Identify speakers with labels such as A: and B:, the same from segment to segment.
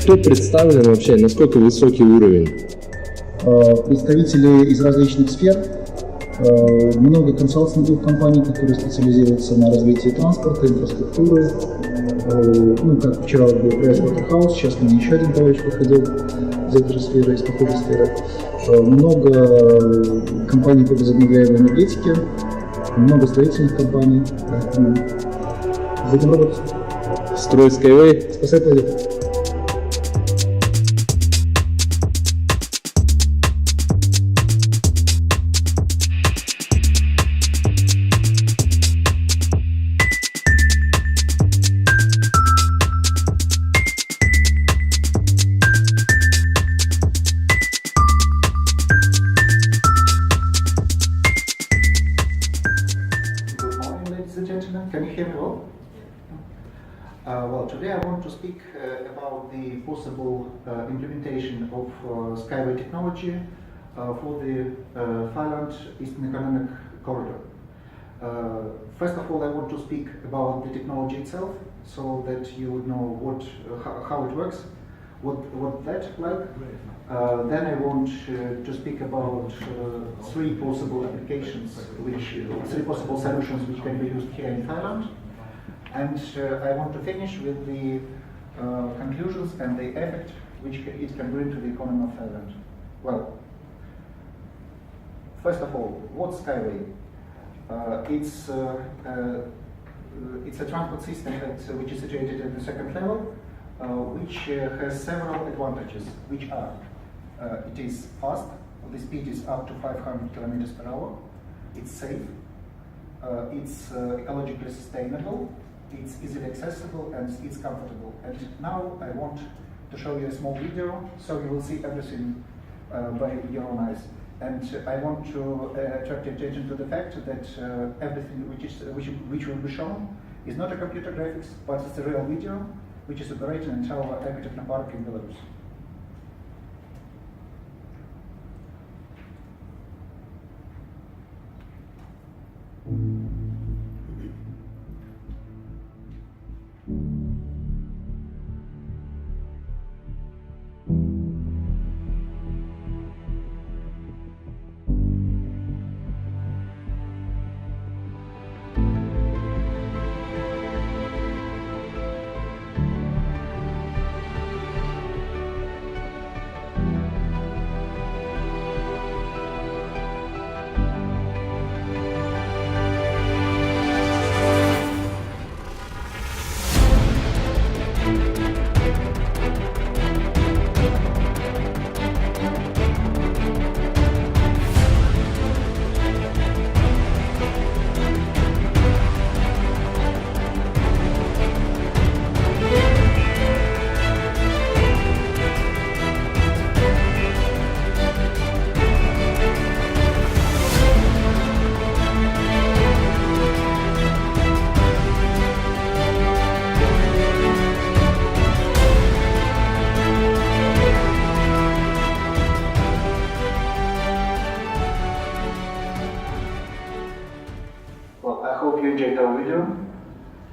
A: Что представлено вообще, насколько высокий уровень?
B: Представители из различных сфер, много консалтинговых компаний, которые специализируются на развитии транспорта, инфраструктуры. Как вчера был Pricewaterhouse, сейчас ко мне еще один товарищ подходил из этой же сферы, из похожей сферы. Много компаний по возобновляемой энергетике, много строительных компаний. Будем работать.
A: Строй Skyway.
B: Спасай планету.
C: Can you hear me well? Well, today I want to speak about the possible implementation of Skyway technology for the Thailand Eastern Economic Corridor. First of all, I want to speak about the technology itself, so that you would know how it works, what that's like. Then I want to speak about three possible applications, three possible solutions which can be used here in Thailand. And I want to finish with the conclusions and the effect which it can bring to the economy of Thailand. Well, first of all, what's Skyway? It's a transport system which is situated at the second level, which has several advantages, which are it is fast, the speed is up to 500 kilometers per hour, it's safe, it's ecologically sustainable, it's easily accessible, and it's comfortable. And now I want to show you a small video, so you will see everything by your own eyes. And I want to attract your attention to the fact that everything which will be shown is not a computer graphics, but it's a real video which is operated in our Technopark in Belarus.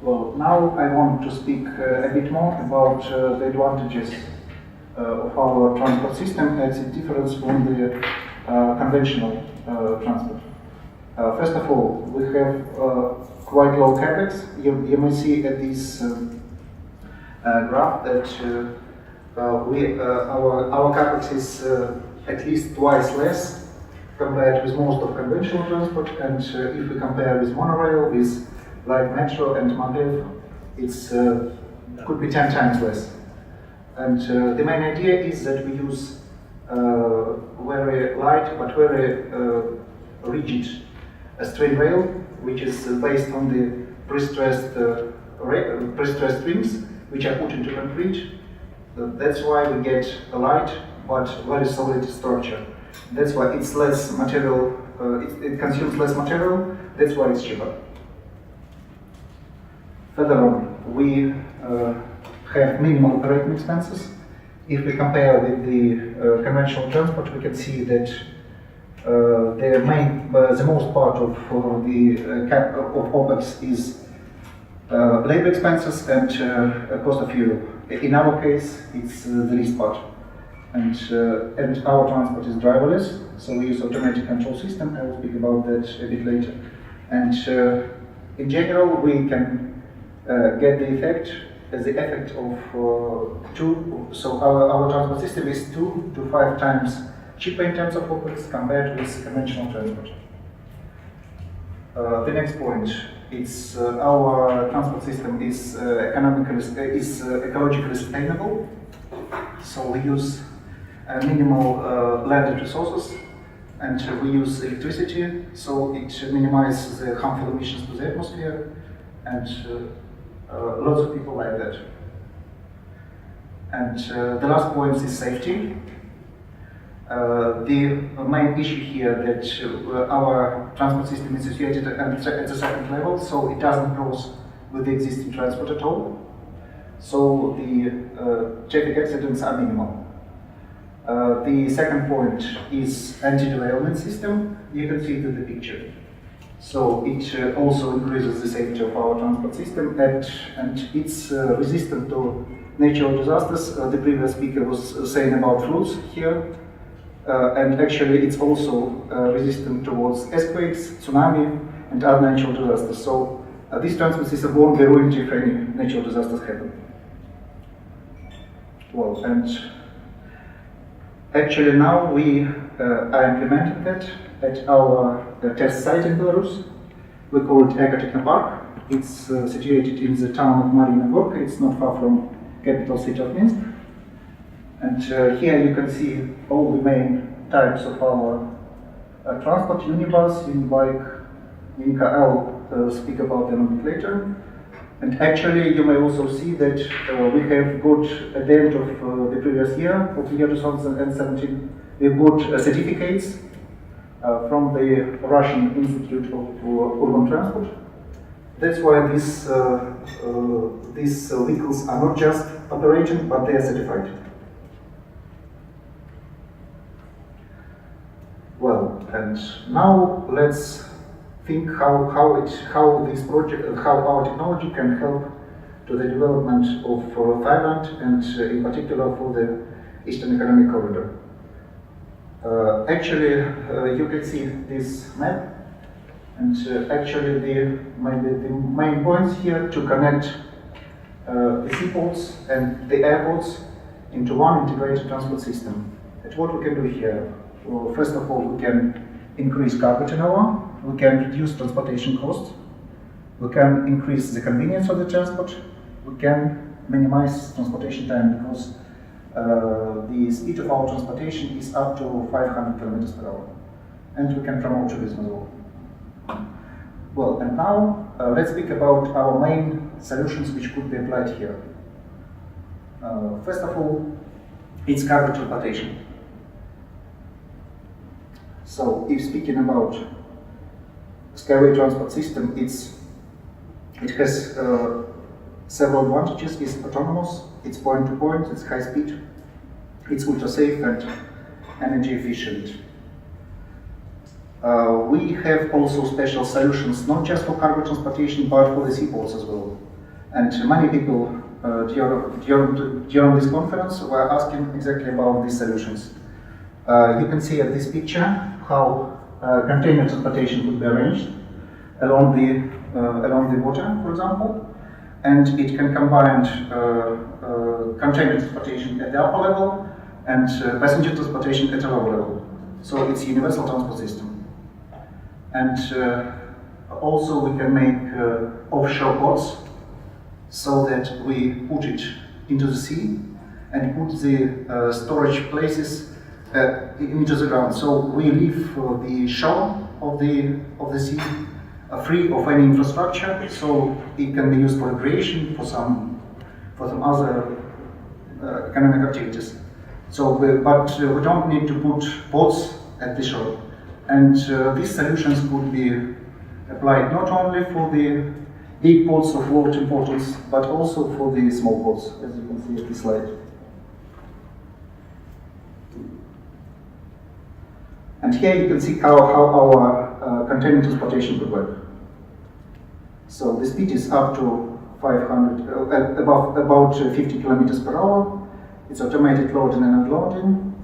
C: Well, now I want to speak a bit more about the advantages of our transport system as it differs from the conventional transport. First of all, we have quite low capex. You may see at this graph that our capex is at least twice less compared with most of conventional transport, and if we compare with monorail, with like metro and Maldives, it's could be 10 times less. And the main idea is that we use very light but very rigid strain rail, which is based on the pre-stressed rings, which are put into concrete. That's why we get a light but very solid structure. That's why it's less material. It consumes less material. That's why it's cheaper. Further on, we have minimal operating expenses. If we compare with the conventional transport, we can see that the most part of the OPEX is labor expenses and cost of fuel. in our case, it's the least part. And our transport is driverless, so we use automatic control system. I will speak about that a bit later. And in general, we can get the effect of so our transport system is 2 to 5 times cheaper in terms of OpEx compared with conventional transport. The next point is our transport system is ecologically sustainable. So we use minimal landed resources, and we use electricity, so it minimizes the harmful emissions to the atmosphere, and lots of people like that. And the last point is safety. The main issue here that our transport system is situated at the second level, so it doesn't cross with the existing transport at all. So the traffic accidents are minimal. The second point is anti-derailment system. You can see it in the picture. So it also increases the safety of our transport system, and it's resistant to natural disasters. The previous speaker was saying about floods here. And actually it's also resistant towards earthquakes, tsunami, and other natural disasters. So this transport system won't be ruined if any natural disasters happen. Well, and actually now we are implementing that at our test site in Belarus. We call it Eco Technopark. It's situated in the town of Marina Gorka. It's not far from capital city of Minsk. And here you can see all the main types of our transport: unibus, unibike, unica. I'll speak about them a bit later. And actually, you may also see that we have got, at the end of the previous year, of the year 2017, we've got certificates from the Russian Institute of Urban Transport. That's why these vehicles are not just operating, but they are certified. Well, and now let's think how our technology can help to the development of Thailand, and in particular for the Eastern Economic Corridor. Actually, you can see this map, and actually the main points here to connect the seaports and the airports into one integrated transport system. And what we can do here? Well, first of all, we can increase cargo turnover, we can reduce transportation costs, we can increase the convenience of the transport, we can minimize transportation time because the speed of our transportation is up to 500 kilometers per hour, and we can promote tourism as well. Well, and now let's speak about our main solutions which could be applied here. First of all, it's cargo transportation. So, if speaking about Skyway transport system, it has several advantages. It's autonomous, it's point-to-point, it's high speed, it's ultra-safe and energy efficient. We have also special solutions, not just for cargo transportation, but for the seaports as well. And many people during this conference were asking exactly about these solutions. You can see at this picture how container transportation could be arranged along the water, for example, and it can combine container transportation at the upper level and passenger transportation at a lower level. So it's a universal transport system. And also we can make offshore ports so that we put it into the sea and put the storage places into the ground. So we leave the shore of the sea free of any infrastructure, so it can be used for recreation, for some other economic activities. So, but we don't need to put boats at the shore, and these solutions could be applied not only for the big ports of world importance, but also for the small ports, as you can see at this slide. And here you can see how our container transportation could work. So the speed is up to about 50 kilometers per hour. It's automated loading and unloading.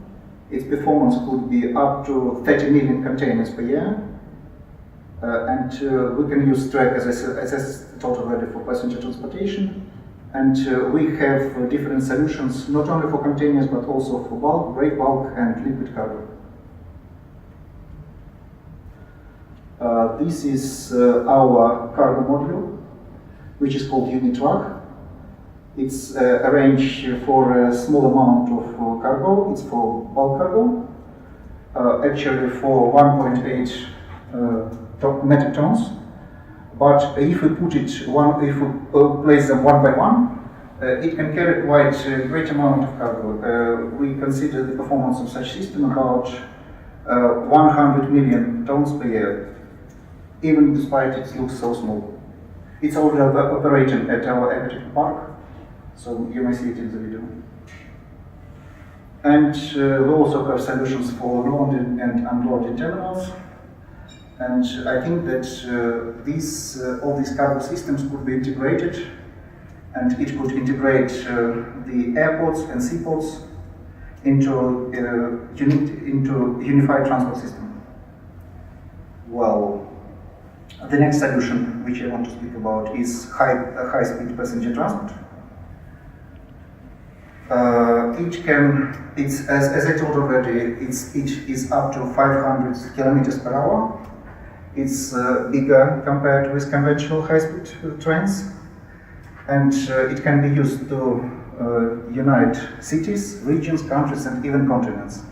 C: Its performance could be up to 30 million containers per year. And we can use track, as I told already, for passenger transportation. And we have different solutions, not only for containers, but also for bulk, break bulk, and liquid cargo. This is our cargo module, which is called unit truck. It's arranged for a small amount of cargo. It's for bulk cargo, actually for 1.8 metric tons. But if we put it if we place them one by one, it can carry quite a great amount of cargo. We consider the performance of such system about 100 million tons per year, even despite it looks so small. It's already operating at our aquatic park, so you may see it in the video. And we also have solutions for loading and unloading terminals. And I think that all these cargo systems could be integrated, and it could integrate the airports and seaports into unified transport system. Well, the next solution which I want to speak about is high-speed passenger transport. As I told already, it is up to 500 kilometers per hour. It's bigger compared with conventional high-speed trains, and it can be used to unite cities, regions, countries, and even continents.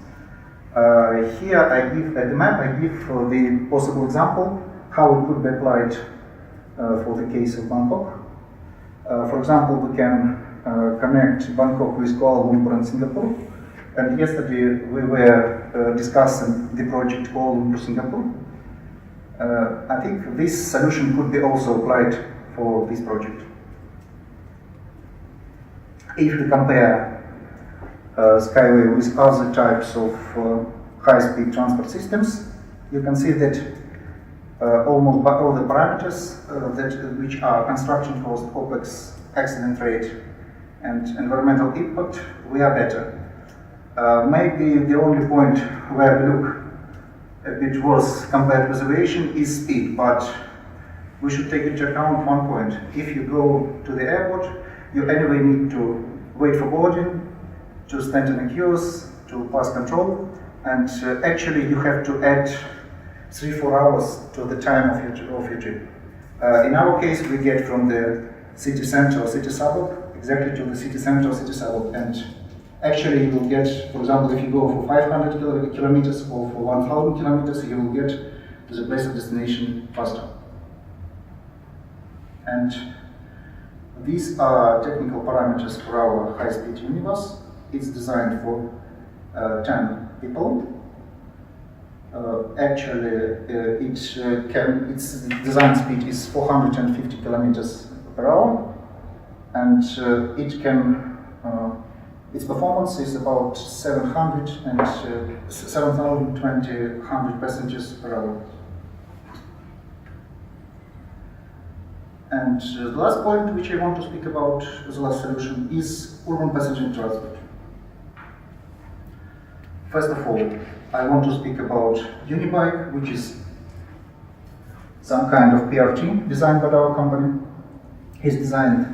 C: Here at the map I give the possible example how it could be applied for the case of Bangkok. For example, we can connect Bangkok with Kuala Lumpur and Singapore, and yesterday we were discussing the project Kuala Lumpur-Singapore. I think this solution could be also applied for this project. If we compare Skyway with other types of high-speed transport systems, you can see that almost all the parameters which are construction cost, OPEX, accident rate, and environmental impact, we are better. Maybe the only point where we look a bit worse compared with aviation is speed, but we should take into account one point. If you go to the airport, you anyway need to wait for boarding, to stand in the queues, to pass control, and actually you have to add 3-4 hours to the time of your trip. In our case, we get from the city center or city suburb exactly to the city center or city suburb, and actually you will get, for example, if you go for 500 kilometers or for 1,000 kilometers, you will get to the place of destination faster. And these are technical parameters for our high-speed unibus. It's designed for 10 people. Its design speed is 450 kilometers per hour, and its performance is about 7,200 passengers per hour. And the last point which I want to speak about as the last solution is urban passenger transport. First of all, I want to speak about Unibike, which is some kind of PRT designed by our company. It's designed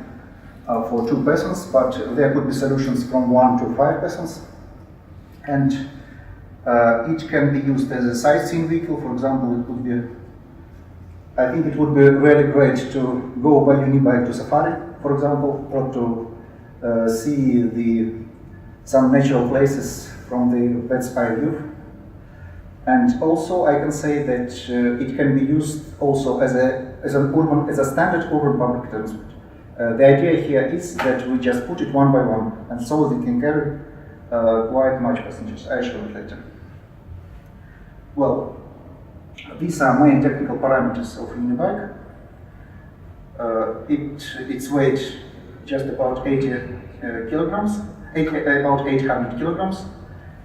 C: for 2 persons, but there could be solutions from 1 to 5 persons. And it can be used as a sightseeing vehicle. For example, it could be, I think it would be really great to go by Unibike to safari, for example, or to see some natural places from the bird's eye view. And also, I can say that it can be used also as a standard urban public transport. The idea here is that we just put it one by one, and so they can carry quite much passengers. I'll show it later. Well, these are main technical parameters of Unibike. Its weight just about 800 kilograms.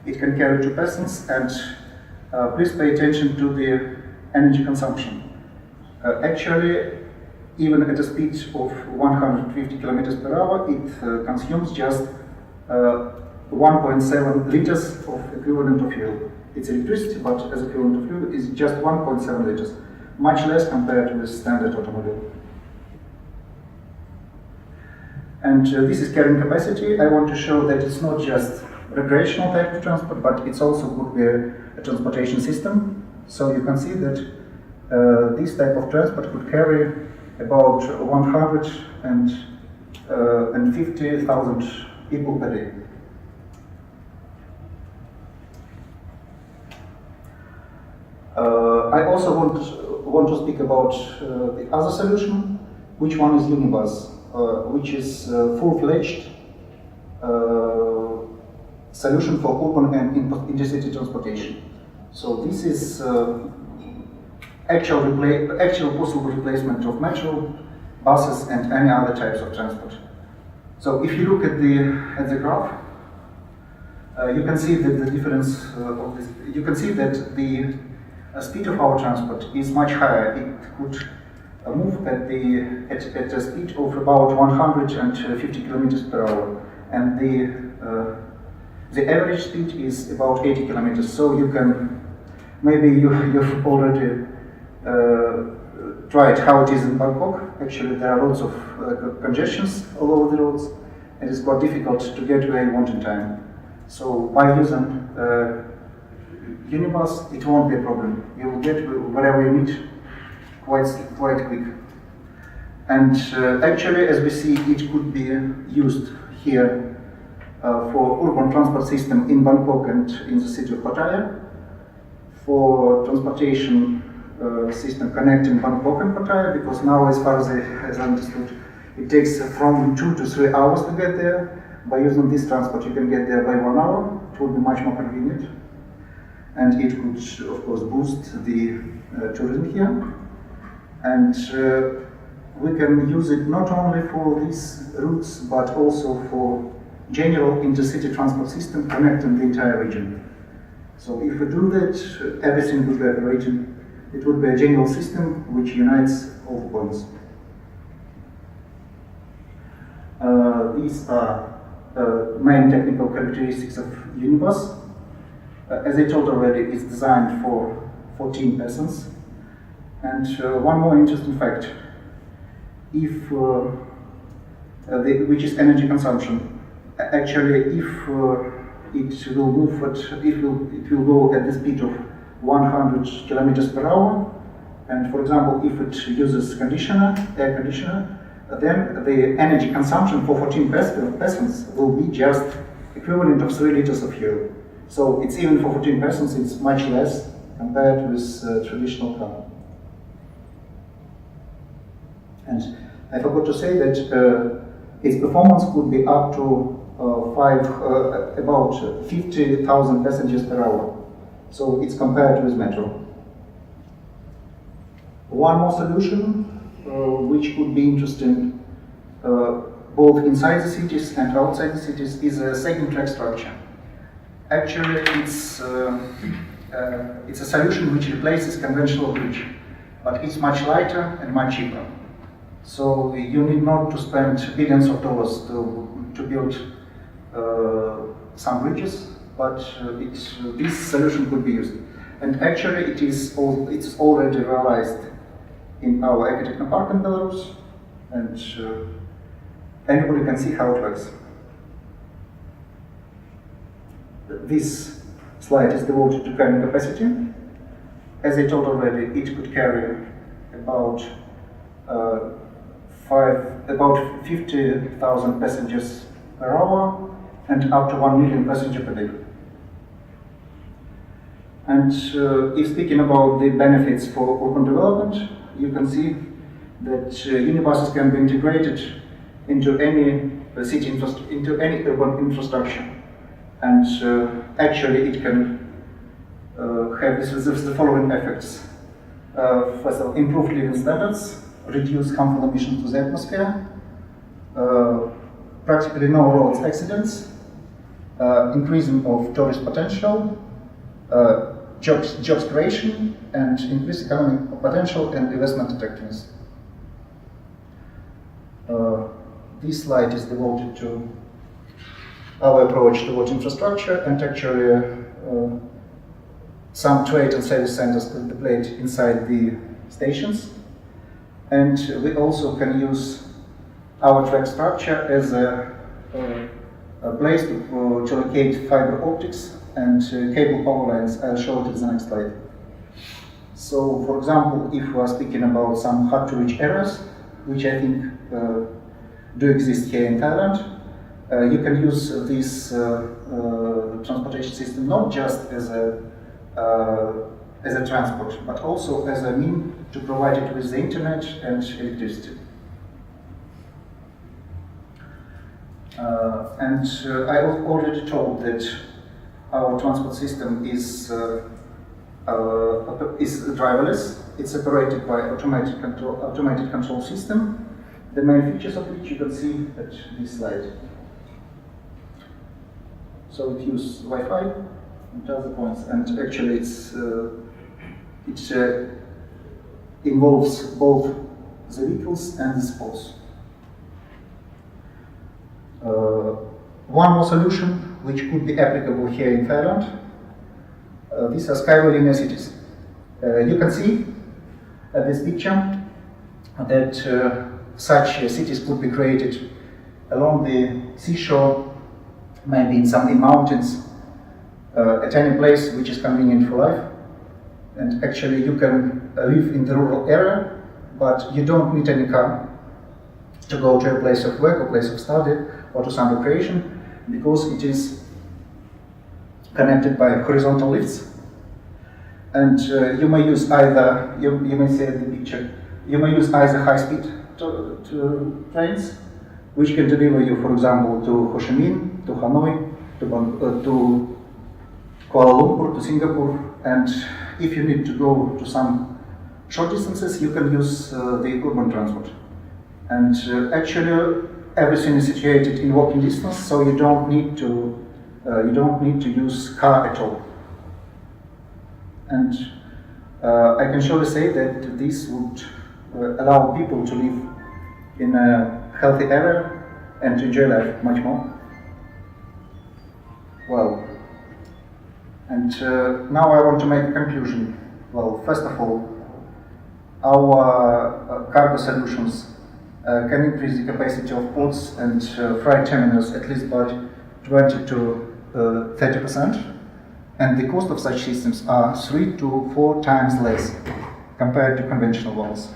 C: It can carry 2 persons, and please pay attention to the energy consumption. Actually, even at a speed of 150 kilometers per hour, it consumes just 1.7 liters of equivalent of fuel. It's electricity, but as equivalent of fuel is just 1.7 liters, much less compared with standard automobile. And this is carrying capacity. I want to show that it's not just recreational type of transport, but it's also could be a transportation system. So you can see that this type of transport could carry about 150,000 people per day. I also want to speak about the other solution, which one is Unibus, which is full-fledged solution for urban and intercity transportation. So this is actual possible replacement of metro, buses, and any other types of transport. So if you look at the graph, you can see that the difference of this. You can see that the speed of our transport is much higher. It could move at a speed of about 150 kilometers per hour, and the average speed is about 80 kilometers. So you can maybe you've already tried how it is in Bangkok. Actually, there are lots of congestions all over the roads, and it's quite difficult to get where you want in time. So by using Unibus, it won't be a problem. You will get wherever you need quite quick. And actually, as we see, it could be used here for urban transport system in Bangkok and in the city of Pattaya, for transportation system connecting Bangkok and Pattaya, because now, as far as I understood, it takes from 2 to 3 hours to get there. By using this transport, you can get there by 1 hour. It would be much more convenient, and it could, of course, boost the tourism here. And we can use it not only for these routes, but also for general intercity transport system connecting the entire region. So if we do that, everything would be operating. It would be a general system which unites all the points. These are main technical characteristics of Unibus. As I told already, it's designed for 14 persons. And one more interesting fact, which is energy consumption. Actually, if it will move it will go at the speed of 100 kilometers per hour, and for example, if it uses air conditioner, then the energy consumption for 14 persons will be just equivalent of 3 liters of fuel. So it's even for 14 persons, it's much less compared with traditional car. And I forgot to say that its performance could be up to about 50,000 passengers per hour. So it's compared with metro. One more solution, which could be interesting both inside the cities and outside the cities, is a second track structure. Actually, it's a solution which replaces conventional bridge, but it's much lighter and much cheaper. So you need not to spend billions of dollars to build some bridges, but this solution could be used. And actually, it's already realized in our Ecotechno Park in Belarus, and anybody can see how it works. This slide is devoted to carrying capacity. As I told already, it could carry about 50,000 passengers per hour and up to 1 million passengers per day. And if speaking about the benefits for urban development, you can see that Unibuses can be integrated into any into any urban infrastructure. And actually it can have the following effects. First of all, improved living standards, reduce harmful emissions to the atmosphere, practically no road accidents, increasing of tourist potential, jobs creation, and increased economic potential and investment attractiveness. this slide is devoted to our approach towards infrastructure and actually some trade and service centers could be played inside the stations. And we also can use our track structure as a place to locate fiber optics and cable power lines. I'll show it in the next slide. So, for example, if we are speaking about some hard-to-reach areas, which I think do exist here in Thailand, you can use this transportation system not just as a transport, but also as a means to provide it with the internet and electricity. I already told that our transport system is driverless. It's operated by automated control system. The main features of which you can see at this slide. So it uses Wi-Fi and other points, and actually it involves both the vehicles and the sports. One more solution which could be applicable here in Thailand. These are skyway linear cities. You can see at this picture that such cities could be created along the seashore, maybe in mountains, at any place which is convenient for life. And actually you can live in the rural area, but you don't need any car to go to a place of work or place of study or to some recreation, because it is connected by horizontal lifts. And you may use either, you may see the picture, you may use either high-speed trains, which can deliver you, for example, to Ho Chi Minh, to Hanoi, to Kuala Lumpur, to Singapore, and if you need to go to some short distances, you can use the urban transport. And actually, everything is situated in walking distance, so you don't need to use car at all. And I can surely say that this would allow people to live in a healthy area and to enjoy life much more. Well, and now I want to make a conclusion. Well, first of all, our cargo solutions can increase the capacity of ports and freight terminals at least by 20 to 30%. And the cost of such systems are 3 to 4 times less compared to conventional ones.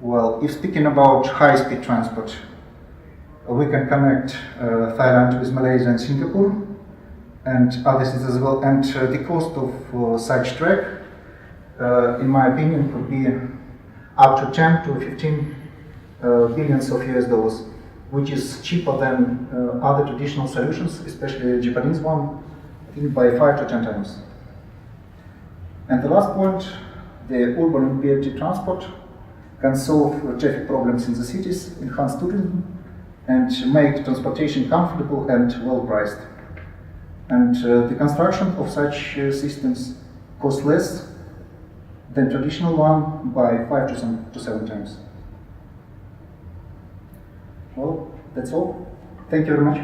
C: Well, if speaking about high-speed transport, we can connect Thailand with Malaysia and Singapore and other cities as well. And the cost of such track, in my opinion, could be up to 10 to 15 billions of US dollars, which is cheaper than other traditional solutions, especially the Japanese one, I think by 5 to 10 times. And the last point, the urban BRT transport can solve traffic problems in the cities, enhance tourism, and make transportation comfortable and well priced. And the construction of such systems costs less than traditional one by 5 to 7 times. Well, that's all. Thank you very much.